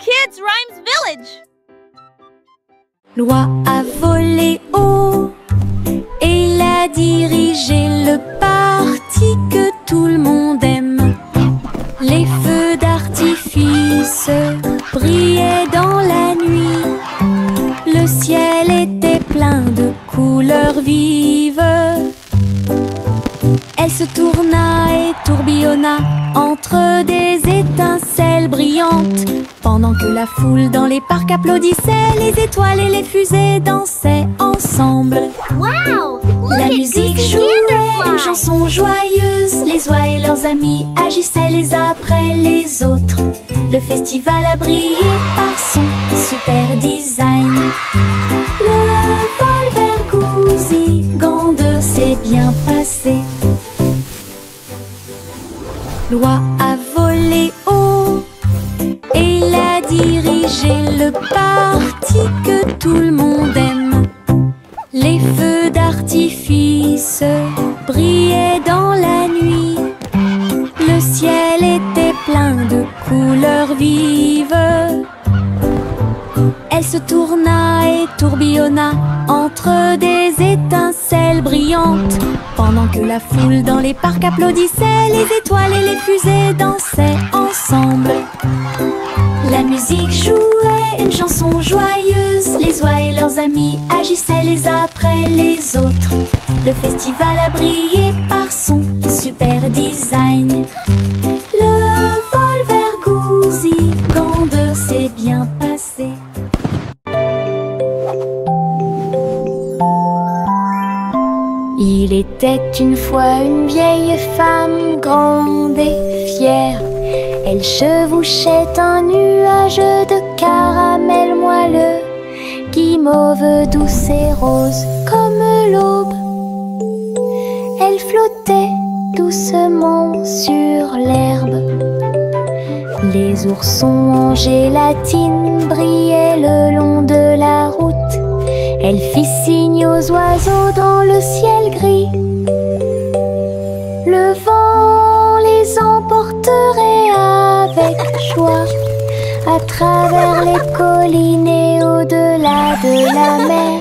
Kids Rhymes Village. L'oie a volé haut et il a dirigé le parti que tout le monde aime. Les feux d'artifice brillaient dans la nuit. Le ciel était plein de couleurs vives. Elle se tourna et tourbillonna entre des étincelles brillantes. Pendant que la foule dans les parcs applaudissait, les étoiles et les fusées dansaient ensemble. Wow! La musique jouait une chanson joyeuse. Les oies et leurs amis agissaient les uns après les autres. Le festival a brillé par son super design. Le vol vers Goosey-Gander s'est bien passé. L'oie a volé haut et il a dirigé le parti que tout le monde aime. Les feux d'artifice brillaient dans la nuit. Le ciel était plein de couleurs vives. Elle se tourna et tourbillonna entre des étincelles brillantes. Pendant que la foule dans les parcs applaudissait, les étoiles et les fusées dansaient ensemble. La musique jouait une chanson joyeuse. Les oies et leurs amis agissaient les uns après les autres. Le festival a brillé par son super design. Le vol vers Goosey-Gander s'est bien passé. Il était une fois une vieille femme grande et fière. Elle chevauchait un nuage de caramel moelleux, guimauve douce et rose comme l'aube. Elle flottait doucement sur l'herbe. Les oursons en gélatine brillaient le long de la route. Elle fit signe aux oiseaux dans le ciel gris. Le vent les emporterait avec joie à travers les collines et au-delà de la mer.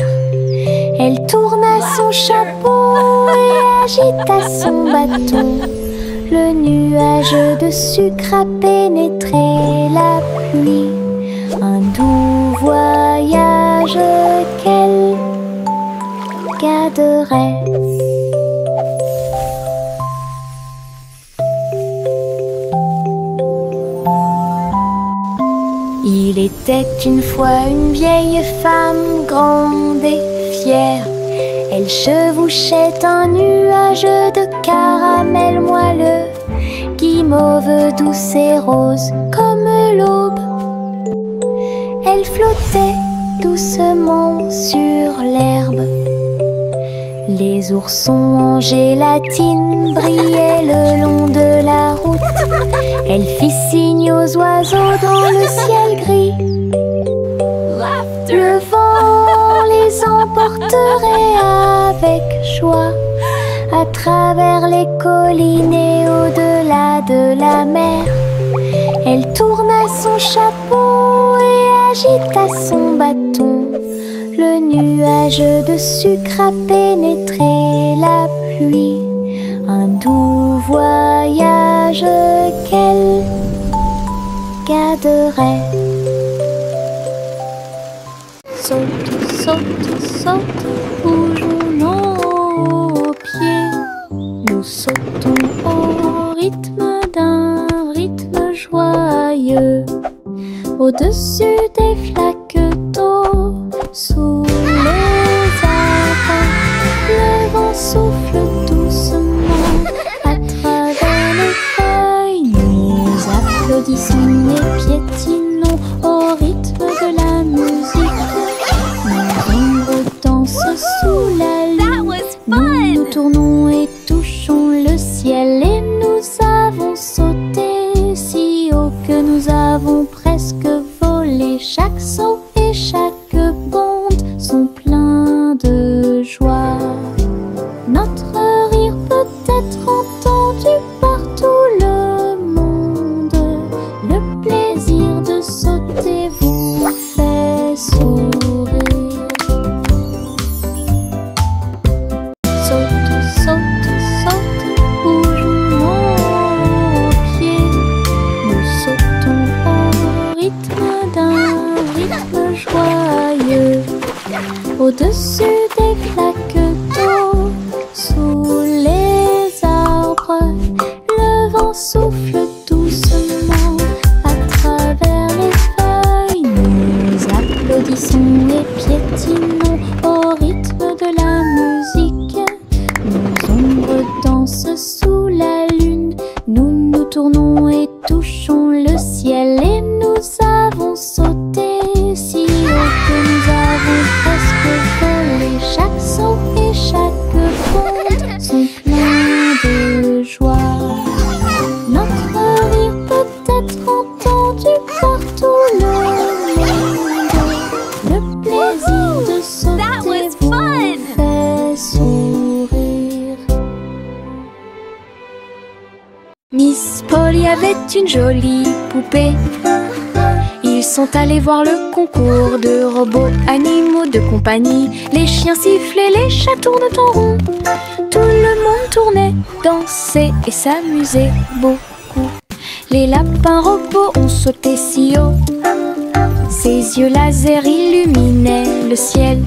Elle tourna son chapeau et agita son bâton. Le nuage de sucre a pénétré la pluie. Un doux voyage qu'elle garderait. Il était une fois une vieille femme grande et fière. Elle chevauchait un nuage de caramel moelleux, guimauve douce et rose comme l'aube. Elle flottait doucement sur l'herbe. Les oursons en gélatine brillaient le long de la route. Elle fit signe aux oiseaux dans le ciel gris. Le vent les emporterait avec joie à travers les collines et au-delà de la mer. Elle tourna son chapeau et agita son bâton. Le nuage de sucre a pénétré la pluie. Un doux voyage qu'elle garderait. Saute, saute, saute, bougeons nos pieds. Nous sautons au rythme d'un rythme joyeux. Au-dessus des flaques d'eau, sous les arbres, le vent souffle doucement à travers les feuilles. Nous applaudissons et piétinons au rythme de la musique. Nos ombres dansent sous la lune. Nous nous tournons et touchons le ciel. Et nous avons sauté si haut que nous avons presque volé. Chaque saut et chaque bonde sont pleins de joie. Notre rire peut être entendu par tout le monde. Le plaisir de sauter Au-dessus des flaques d'eau, sous les arbres, le vent souffle doucement à travers les feuilles. Nous applaudissons et piétinons au rythme de la musique. Nos ombres dansent sous la lune, nous nous tournons et touchons le ciel. Et nous avons sauté si haut que nous avons presque volé. Chaque saut et chaque bonde sont pleins de joie. Notre rire peut être entendu par tout le monde. Le plaisir de sauter vous fait sourire. Miss Polly avait une jolie poupée. Ils sont allés voir le concours de robots animaux de compagnie. Les chiens sifflaient, les chats tournaient en rond. Tout le monde tournait, dansait et s'amusait beaucoup. Les lapins robots ont sauté si haut. Ses yeux laser illuminaient le ciel.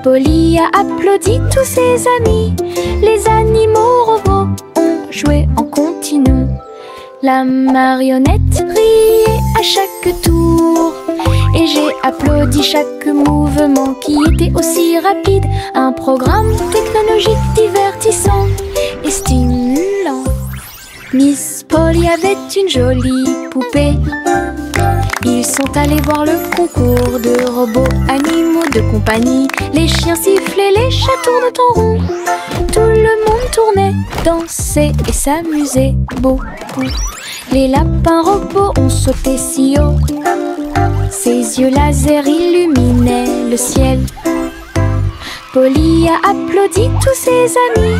Polly a applaudi tous ses amis. Les animaux robots ont joué en continu. La marionnette riait à chaque tour et j'ai applaudi chaque mouvement qui était aussi rapide. Un programme technologique divertissant et stimulant. Miss Polly avait une jolie poupée. Ils sont allés voir le concours de robots animaux de compagnie. Les chiens sifflaient, les chats tournaient en rond. Tout le monde tournait, dansait et s'amusait beaucoup. Les lapins robots ont sauté si haut. Ses yeux laser illuminaient le ciel. Polly a applaudi tous ses amis.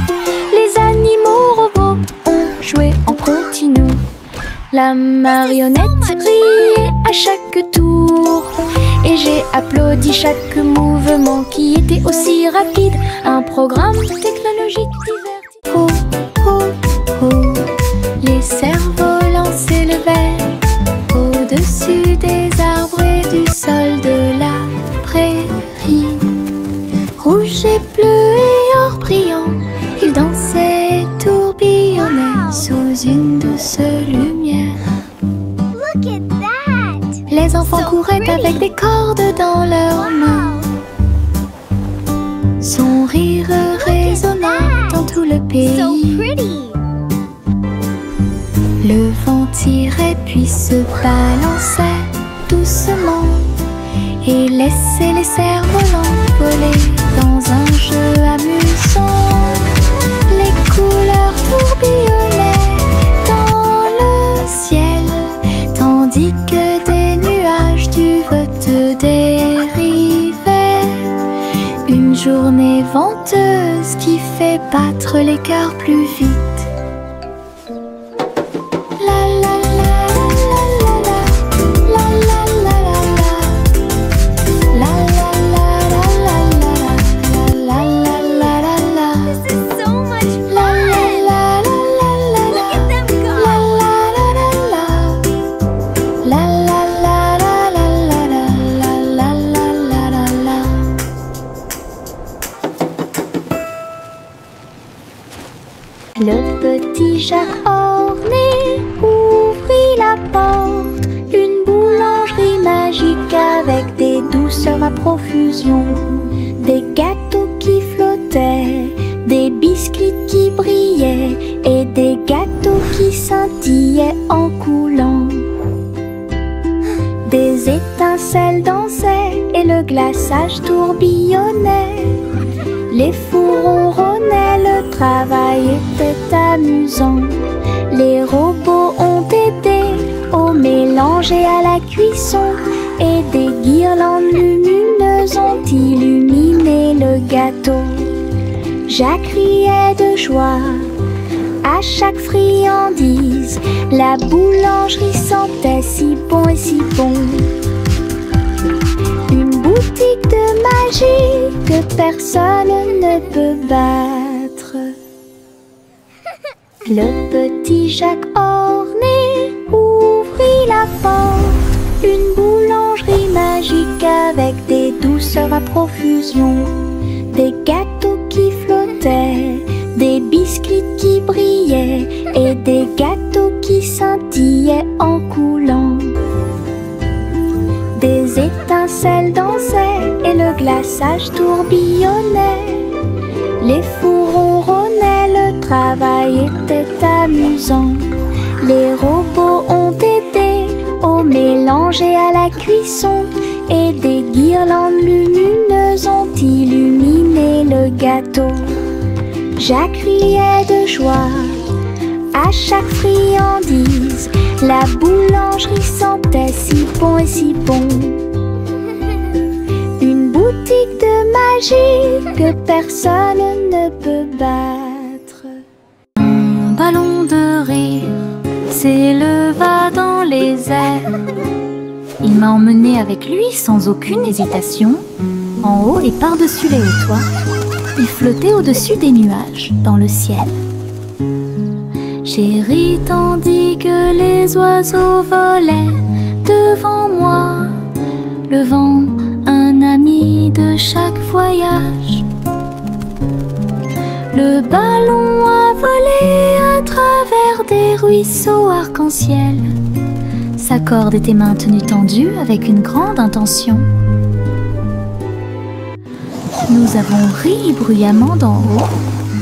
Les animaux robots ont joué en continu. La marionnette riait à chaque tour et j'ai applaudi chaque mouvement qui était aussi rapide. Un programme technologique divertissant. Oh, oh, oh. Les cerfs-volants s'élevaient au-dessus des arbres et du sol de la prairie. Rouge et bleu et or brillant, ils dansaient et tourbillonnaient sous une douce lumière. Look at that! Les enfants couraient avec des cordes dans leurs mains. Son rire résonnait dans tout le pays. So pretty! Le vent tirait puis se balançait doucement et laissait les cerfs-volants voler dans un jeu amusant. Les couleurs tourbillonnaient dans le ciel, tandis que des nuages du vote dérivaient. Une journée venteuse qui fait battre les cœurs plus vite. Le petit Jacques orné ouvrit la porte. Une boulangerie magique avec des douceurs à profusion. Des gâteaux qui flottaient, des biscuits qui brillaient et des gâteaux qui scintillaient en coulant. Des étincelles dansaient et le glaçage tourbillonnait. Les fours ronronnaient, le travail était amusant. Les robots ont aidé au mélange et à la cuisson. Et des guirlandes lumineuses ont illuminé le gâteau. Jacques riait de joie à chaque friandise. La boulangerie sentait si bon et si bon. Une boutique de magie que personne ne peut battre. Le petit Jacques orné ouvrit la porte. Une boulangerie magique avec des douceurs à à profusion. Des gâteaux qui flottaient, des biscuits qui brillaient et des gâteaux qui scintillaient en coulant. Des étincelles dansaient et le glaçage tourbillonnait. Les fours ronronnaient, le travail était amusant. Les robots ont aidé au mélange et à la cuisson, et des guirlandes lumineuses ont illuminé le gâteau. Jacques riait de joie à chaque friandise. La boulangerie sentait si bon et si bon. Une boutique de magie que personne ne peut battre. Un ballon de rire s'éleva dans les airs. Il m'a emmené avec lui sans aucune hésitation, en haut et par-dessus les hauts toits. Il flottait au-dessus des nuages, dans le ciel. J'ai ri tandis que les oiseaux volaient devant moi, le vent, un ami de chaque voyage. Le ballon a volé à travers des ruisseaux arc-en-ciel. Sa corde était maintenue tendue avec une grande intention. Nous avons ri bruyamment d'en haut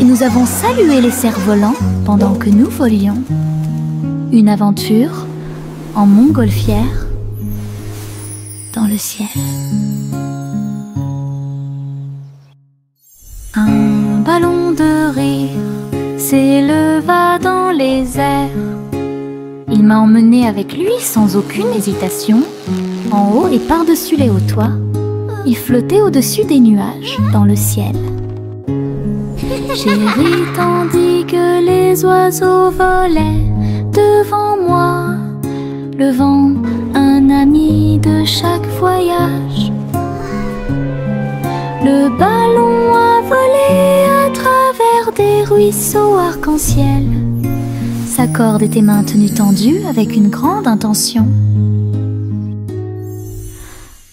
et nous avons salué les cerfs-volants pendant que nous volions. Une aventure en montgolfière dans le ciel. Un ballon de rire s'éleva dans les airs. Il m'a emmené avec lui sans aucune hésitation, en haut et par-dessus les hauts toits. Il flottait au-dessus des nuages, dans le ciel. J'ai ri tandis que les oiseaux volaient devant moi, le vent, un ami de chaque voyage. Le ballon a volé à travers des ruisseaux arc-en-ciel. Sa corde était maintenue tendue avec une grande intention.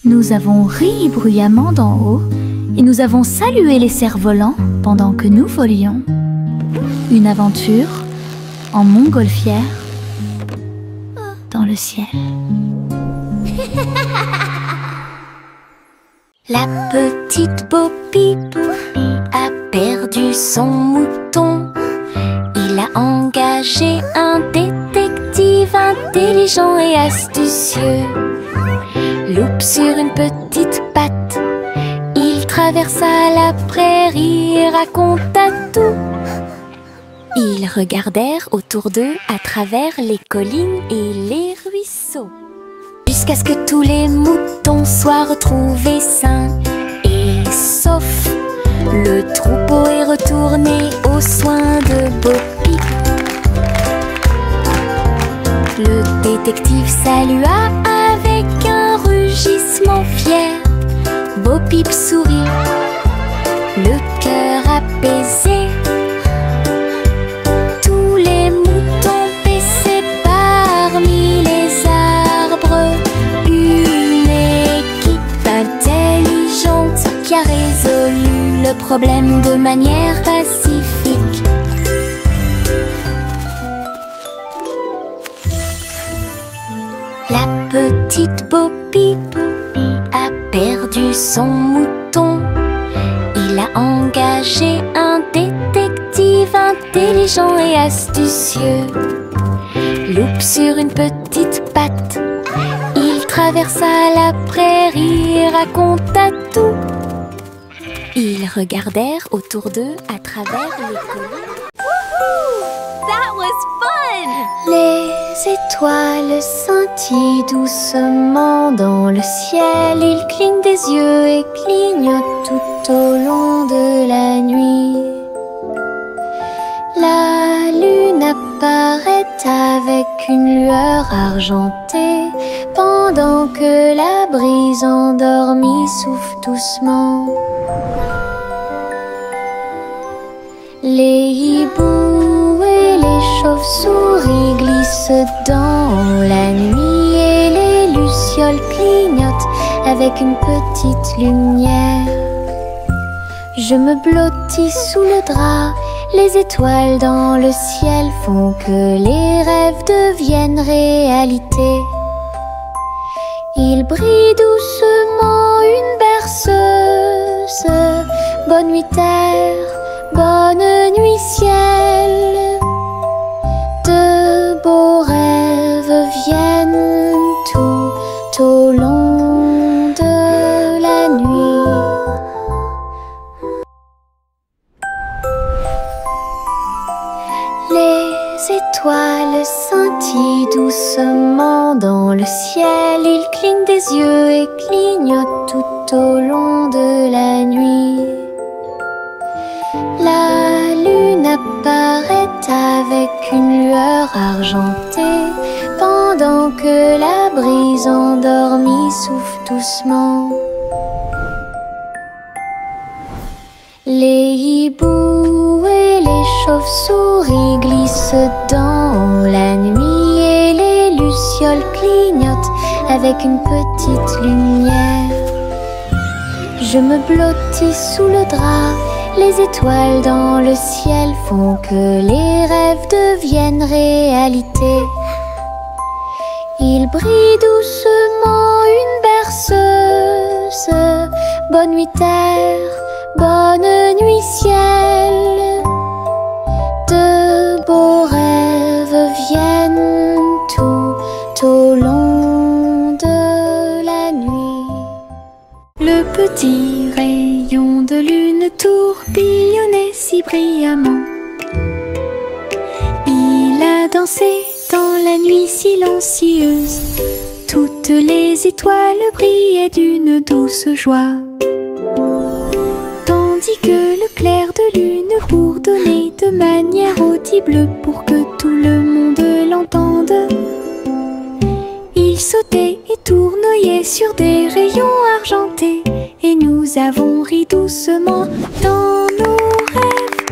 Nous avons ri bruyamment d'en haut et nous avons salué les cerfs-volants pendant que nous volions. Une aventure en montgolfière dans le ciel. La petite Bo Peep a perdu son mouton. Il a engagé un détective intelligent et astucieux. Loupe sur une petite patte, il traversa la prairie et raconta tout. Ils regardèrent autour d'eux à travers les collines et les ruisseaux, jusqu'à ce que tous les moutons soient retrouvés sains et saufs. Le troupeau est retourné aux soins de Bo Peep. Le détective salua avec un rugissement fier. Bo Peep sourit, le cœur apaisé. Tous les moutons paissaient parmi les arbres. Une équipe intelligente qui a résolu le problème de manière pacifique. La petite Bo Peep a perdu son mouton. Il a engagé un détective intelligent et astucieux. Loupe sur une petite patte, il traversa la prairie et raconta tout. Ils regardèrent autour d'eux à travers les collines. That was fun! Les étoiles scintillent doucement dans le ciel. Ils clignent des yeux et clignotent tout au long de la nuit. La lune apparaît avec une lueur argentée, pendant que la brise endormie souffle doucement. Les hiboux et les chauves-souris glissent dans la nuit et les lucioles clignotent avec une petite lumière. Je me blottis sous le drap, les étoiles dans le ciel font que les rêves deviennent réalité. Il brille doucement une berceuse. Bonne nuit terre, bonne nuit ciel. De beaux rêves viennent tout au long de la nuit. Les étoiles scintillent doucement dans le ciel. Ils clignent des yeux et clignotent tout au long de la nuit. La lune apparaît avec une lueur argentée, pendant que la brise endormie souffle doucement. Les hiboux et les chauves-souris glissent dans la nuit et les lucioles clignotent avec une petite lumière. Je me blottis sous le drap, les étoiles dans le ciel font que les rêves deviennent réalité. Il brille doucement une berceuse. Bonne nuit terre, bonne nuit ciel. De beaux rêves viennent tout au long de la nuit. Le petit rayon de lune tourbillonnait si brillamment. Il a dansé dans la nuit silencieuse. Toutes les étoiles brillaient d'une douce joie, tandis que le clair de lune bourdonnait de manière audible pour que tout le monde l'entende. Il sautait et tournoyait sur des rayons argentés, et nous avons ri doucement dans nos rêves.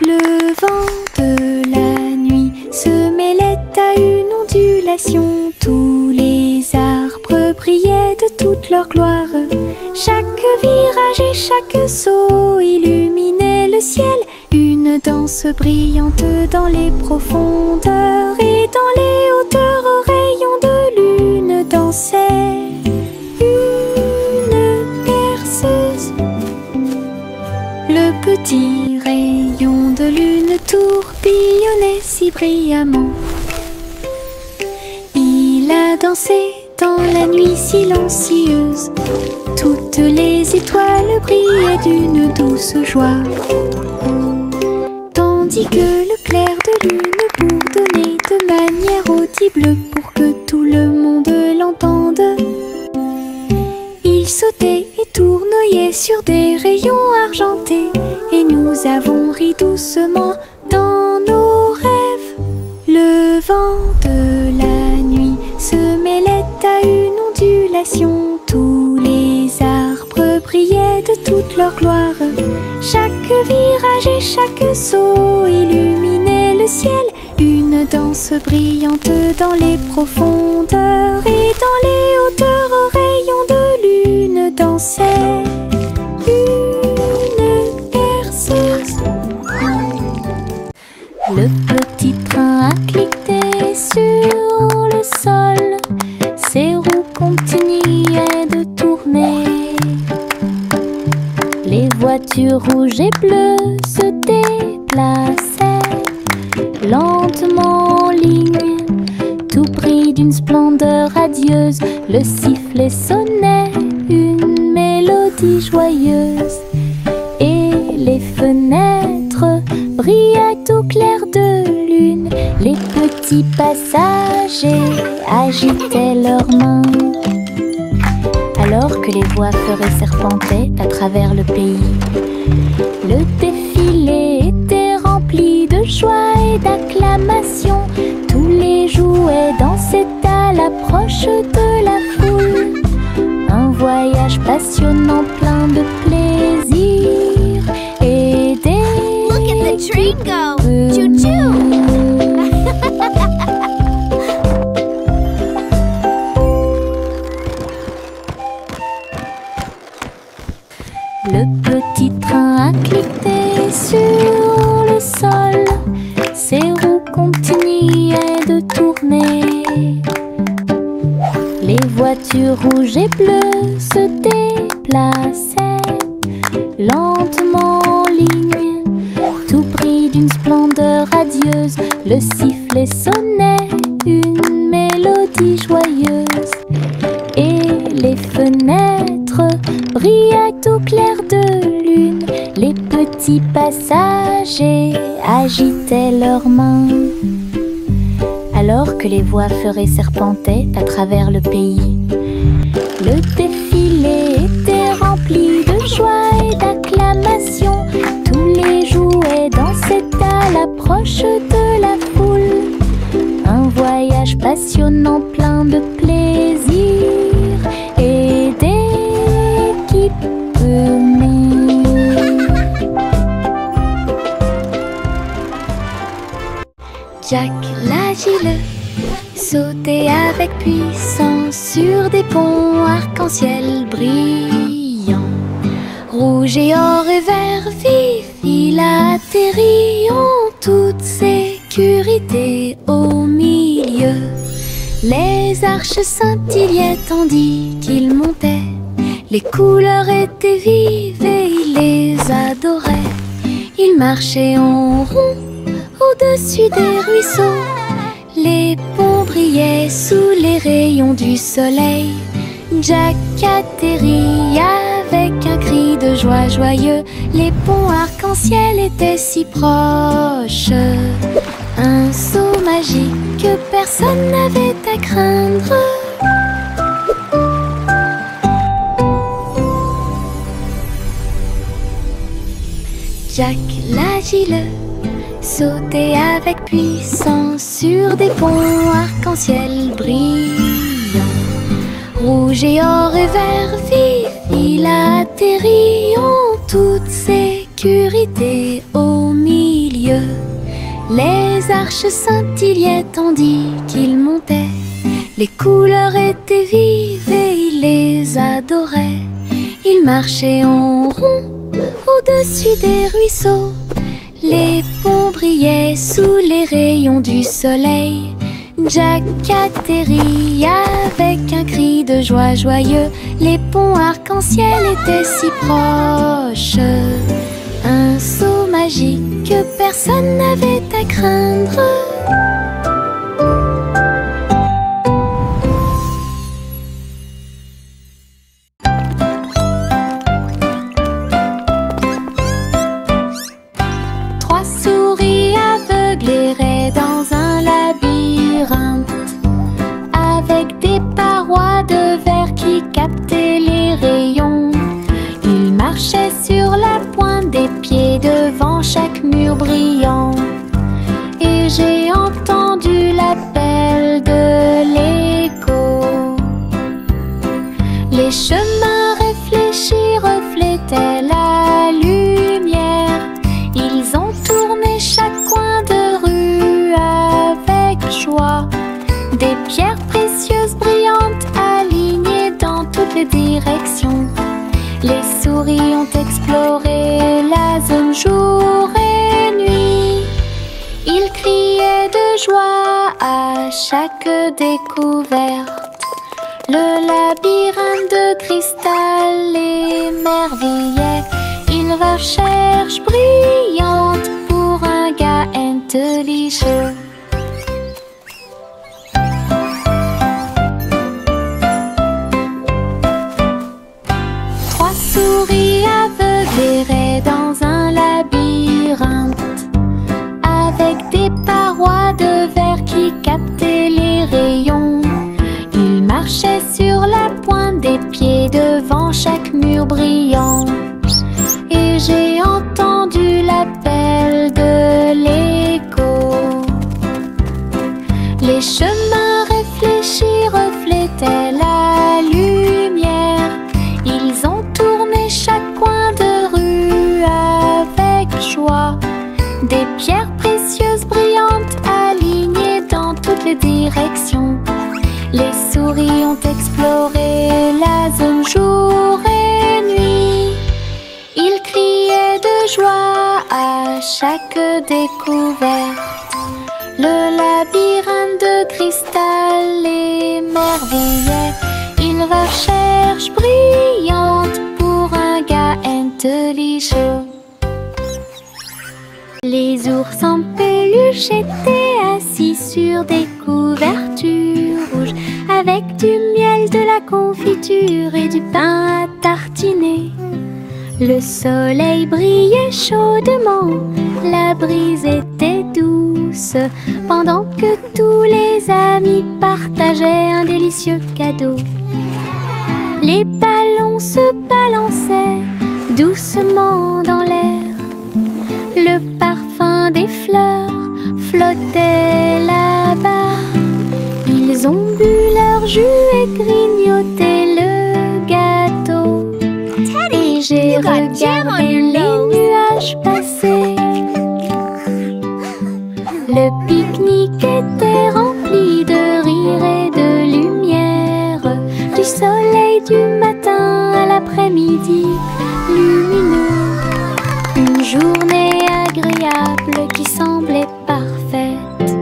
Le vent de la nuit se mêlait à une ondulation. Tous les arbres brillaient de toute leur gloire. Chaque virage et chaque saut illuminait le ciel. Une danse brillante dans les profondeurs, et dans les hauteurs aux rayons de lune dansait une berceuse. Le petit rayon de lune tourbillonnait si brillamment. Il a dansé dans la nuit silencieuse. Toutes les étoiles brillaient d'une douce joie, tandis que le clair de lune bourdonnait de manière audible pour que tout le monde l'entende. Il sautait et tournoyait sur des rayons argentés, et nous avons ri doucement dans nos rêves. Le vent de la nuit se mêlait à une ondulation. Tous les arbres brillaient de toute leur gloire. Chaque virage et chaque saut illuminait le ciel. Une danse brillante dans les profondeurs, et dans les hauteurs aux rayons de lune dansait une berceuse. Le petit train a cliqué sur le sol, ses roues continuaient de tourner. Les voitures rouges et bleues se déplaçaient lentement en ligne, tout pris d'une splendeur radieuse. Le sifflet sonnait une mélodie joyeuse, et les fenêtres brillaient au clair de lune. Les petits passagers agitaient leurs mains, alors que les voix feuraient serpentaient à travers le pays. Le défilé était rempli de joie et d'acclamation. Tous les jouets dansaient à l'approche de la foule. Un voyage passionnant plein de plaisir et des... Look at the train go! Choo-choo! Les voitures rouges et bleues se déplaçaient lentement en ligne, tout pris d'une splendeur radieuse. Le sifflet sonnait une mélodie joyeuse, et les fenêtres brillaient au clair de lune. Les petits passagers agitaient leurs mains, alors que les voies serpentaient à travers le pays. Le défilé était rempli de joie et d'acclamations. Tous les jouets dansaient à l'approche de la foule. Un voyage passionnant, plein de plaisir et d'équipement. Jack l'agile sautait avec puissance sur des ponts arc-en-ciel brillants. Rouge et or et vert vif, il atterrit en toute sécurité au milieu. Les arches scintillaient tandis qu'il montait. Les couleurs étaient vives et il les adorait. Il marchait en rond au-dessus des ruisseaux. Les ponts brillaient sous les rayons du soleil. Jack atterrit avec un cri de joie joyeux. Les ponts arc-en-ciel étaient si proches. Un saut magique que personne n'avait à craindre. Jack l'agile sautait avec puissance sur des ponts arc-en-ciel brillants. Rouge et or et vert vif, il atterrit en toute sécurité au milieu. Les arches scintillaient tandis qu'il montait. Les couleurs étaient vives et il les adorait. Il marchait en rond au-dessus des ruisseaux. Les ponts brillaient sous les rayons du soleil. Jack atterrit avec un cri de joie joyeux. Les ponts arc-en-ciel étaient si proches. Un saut magique que personne n'avait à craindre. Trois souris aveugles erraient dans un labyrinthe, avec des parois de verre qui captaient les rayons. Ils marchaient sur la pointe des pieds devant chaque mur brillant. Et j'ai entendu l'appel de l'écho. Les chemins réfléchis reflétaient la lumière. Ils ont tourné chaque coin de rue avec joie. Des pierres précieuses brillantes alignées dans toutes les directions. Les souris ont exploré la zone jour et nuit. Ils criaient de joie à chaque découverte. Le labyrinthe de cristal émerveillait. Une recherche brillante pour un gars intelligent. Trois souris aveugles erraient dans un labyrinthe, avec des parois de verre qui captaient les rayons. Ils marchaient sur la pointe des pieds devant chaque mur brillant. Et j'ai entendu l'appel de l'écho. Les chemins réfléchis reflétaient la lumière. Ils ont tourné chaque coin de rue avec joie. Des pierres précieuses brillantes alignées dans toutes les directions. Les souris ont exploré la zone jour et nuit. Ils criaient de joie à chaque découverte. Le labyrinthe de cristal émerveillait. recherche brillante pour un gars intelligent. Les ours en peluche étaient assis sur des couvertures rouges, avec du miel, de la confiture et du pain à tartiner. Le soleil brillait chaudement, la brise était douce, pendant que tous les amis partageaient un délicieux cadeau. Les ballons se balançaient doucement dans l'air. Le parfum des fleurs flottait là-bas. Ils ont bu leur jus et grignoté le gâteau. Et j'ai regardé les nuages passer. Le pique-nique était rempli de rire et de lumière, du soleil du matin à l'après-midi lumineux. Une journée agréable qui semblait parfaite.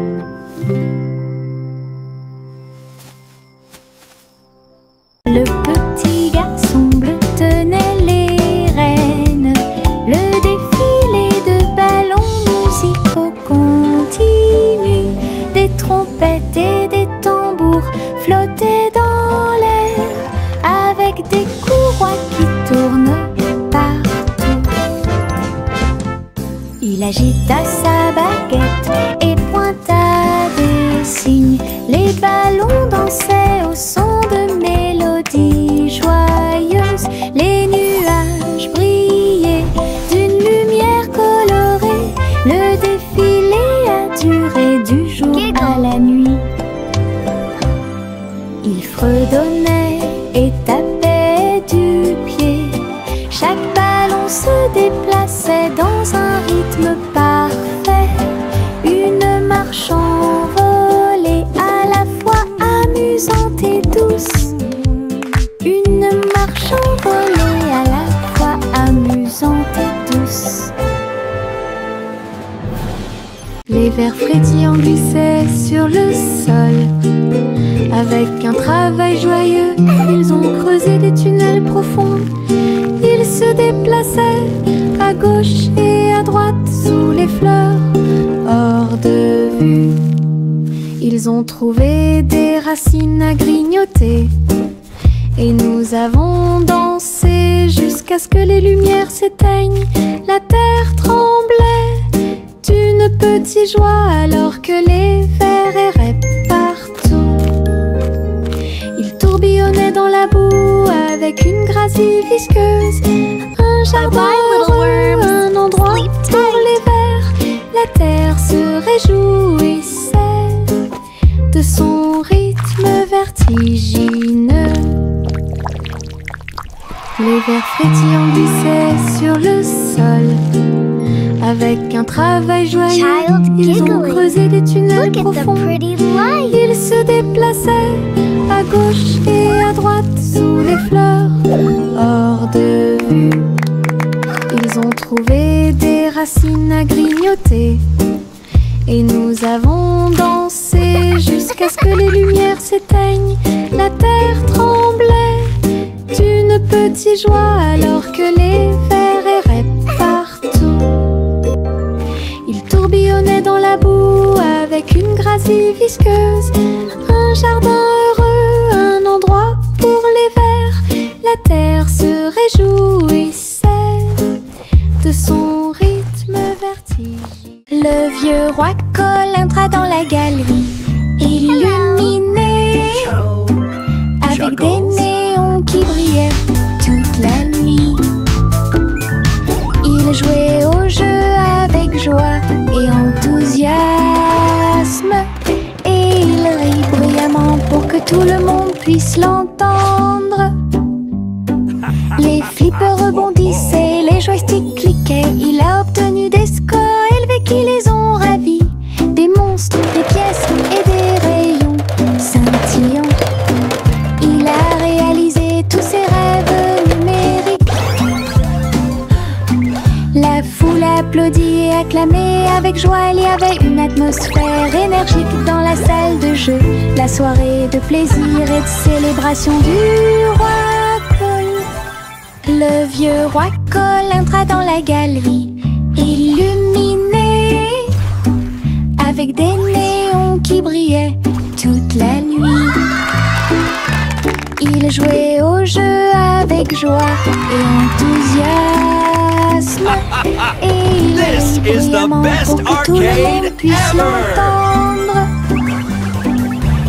Le petit garçon bleu tenait les rênes. Le défilé de ballons musicaux continue. Des trompettes et des tambours flottaient dans l'air, avec des courroies qui tournent partout. Il agita sa baguette et pointa des signes. Les ballons dansaient au son de mélodies joyeuses. Les nuages brillaient d'une lumière colorée. Le défilé a duré du jour à la nuit. Il fredonnait et tapait du pied. Chaque ballon se déplaçait dans un rythme parfait. Une marche envolée à la fois amusante et douce. Une marche envolée à la fois amusante et douce. Les vers frétillants glissaient sur le sol. Avec un travail joyeux, ils ont creusé des tunnels profonds. Ils se déplaçaient à gauche et à droite sous les fleurs, hors de vue. Ils ont trouvé des racines à grignoter. Et nous avons dansé jusqu'à ce que les lumières s'éteignent. La terre tremblait d'une petite joie alors que les vers erraient partout. Ils tourbillonnaient dans la boue avec une gracie visqueuse. Un jardin heureux, un endroit pour les vers. La terre se réjouissait de son rythme vertigineux. Les vers frétillants glissaient sur le sol. Avec un travail joyeux, ils ont creusé des tunnels profonds. Ils se déplaçaient à gauche et à droite sous les fleurs, hors de vue. Ils ont trouvé des racines à grignoter. Et nous avons dansé jusqu'à ce que les lumières s'éteignent. La terre tremblait d'une petite joie alors que les vers erraient partout. Ils tourbillonnaient dans la boue avec une gracie visqueuse. Un jardin heureux, un endroit pour les vers. La terre se réjouissait de son rythme vertigineux. Le vieux roi Cole entra dans la galerie, illuminé avec des néons qui brillaient toute la nuit. Il jouait au jeu avec joie et enthousiasme, et il rit bruyamment pour que tout le monde puisse l'entendre. Les flippers rebondissaient, les joysticks cliquaient. Il a obtenu des scores élevés qui les ont ravis. Des monstres, des pièces et des rayons scintillants. Il a réalisé tous ses rêves numériques. La foule applaudit et acclamait avec joie. Il y avait une atmosphère énergique dans la salle de jeu. La soirée de plaisir et de célébration du roi Cole. Le vieux roi Cole entra dans la galerie, illuminé avec des néons qui brillaient toute la nuit. Il jouait au jeu avec joie et enthousiasme, et il rit bruyamment pour que tout le monde puisse l'entendre.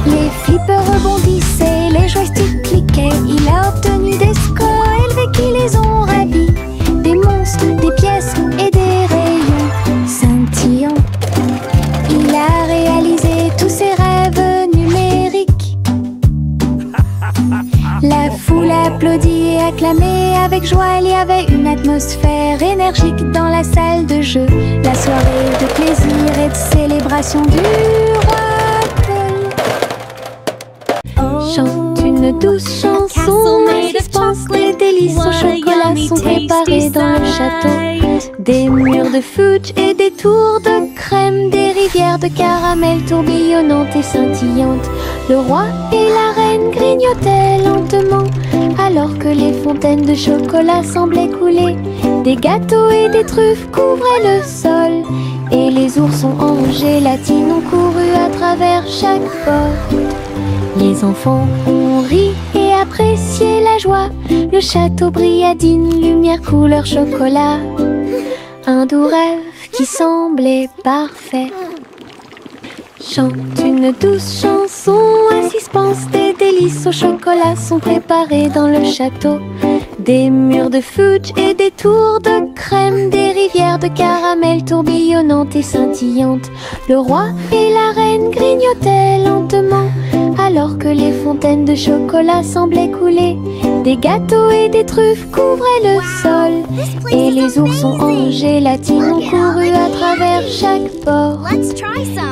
Les flippers rebondissaient, les joysticks cliquaient. Il a obtenu des scores élevés qui les ont ravis. Des monstres, des pièces et des rayons scintillants. Il a réalisé tous ses rêves numériques. La foule applaudit et acclamait avec joie. Il y avait une atmosphère énergique dans la salle de jeu. La soirée de plaisir et de célébration du roi Cole. Chante une douce chanson en suspense. Des délices au chocolat sont préparés dans le château. Des murs de fudge et des tours de crème. Des rivières de caramel tourbillonnantes et scintillantes. Le roi et la reine grignotaient lentement, alors que les fontaines de chocolat semblaient couler. Des gâteaux et des truffes couvraient le sol, et les oursons en gélatine ont couru à travers chaque porte. Les enfants ont ri et apprécié la joie. Le château brilla d'une lumière couleur chocolat. Un doux rêve qui semblait parfait. Chante une douce chanson à suspense. Des délices au chocolat sont préparés dans le château. Des murs de fudge et des tours de crème. Des rivières de caramel tourbillonnantes et scintillantes. Le roi et la reine grignotaient lentement, alors que les fontaines de chocolat semblaient couler. Des gâteaux et des truffes couvraient le sol, et les oursons en gélatine ont couru à travers chaque porte.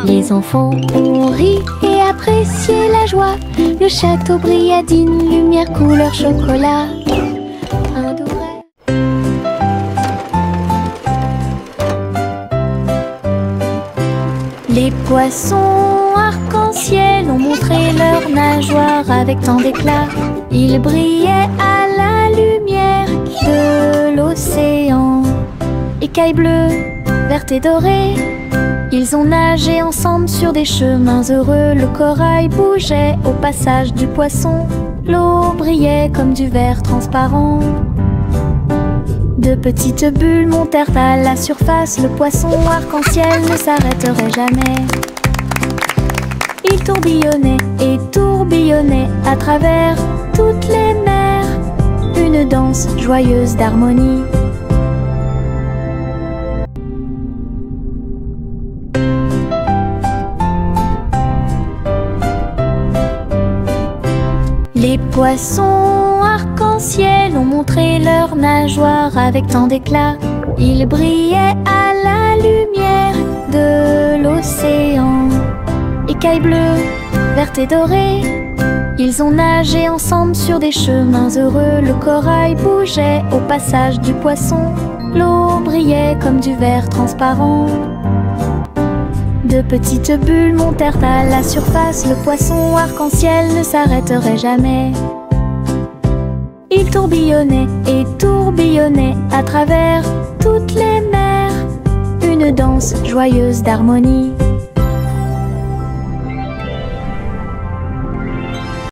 Les enfants ont ri et apprécié la joie. Le château brilla d'une lumière couleur chocolat. Un doux rêve. Les poissons arc-en-ciel ont montré leurs nageoires avec tant d'éclat. Ils brillaient à la lumière de l'océan. Écailles bleues, vertes et dorées, ils ont nagé ensemble sur des chemins heureux. Le corail bougeait au passage du poisson. L'eau brillait comme du verre transparent. De petites bulles montèrent à la surface. Le poisson arc-en-ciel ne s'arrêterait jamais. Il tourbillonnait et tourbillonnait à travers toutes les mers. Une danse joyeuse d'harmonie. Les poissons arc-en-ciel ont montré leurs nageoires avec tant d'éclat. Ils brillaient à la lumière de l'océan. Écailles bleues, vertes et dorées, ils ont nagé ensemble sur des chemins heureux. Le corail bougeait au passage du poisson. L'eau brillait comme du verre transparent. De petites bulles montèrent à la surface. Le poisson arc-en-ciel ne s'arrêterait jamais. Il tourbillonnait et tourbillonnait à travers toutes les mers. Une danse joyeuse d'harmonie.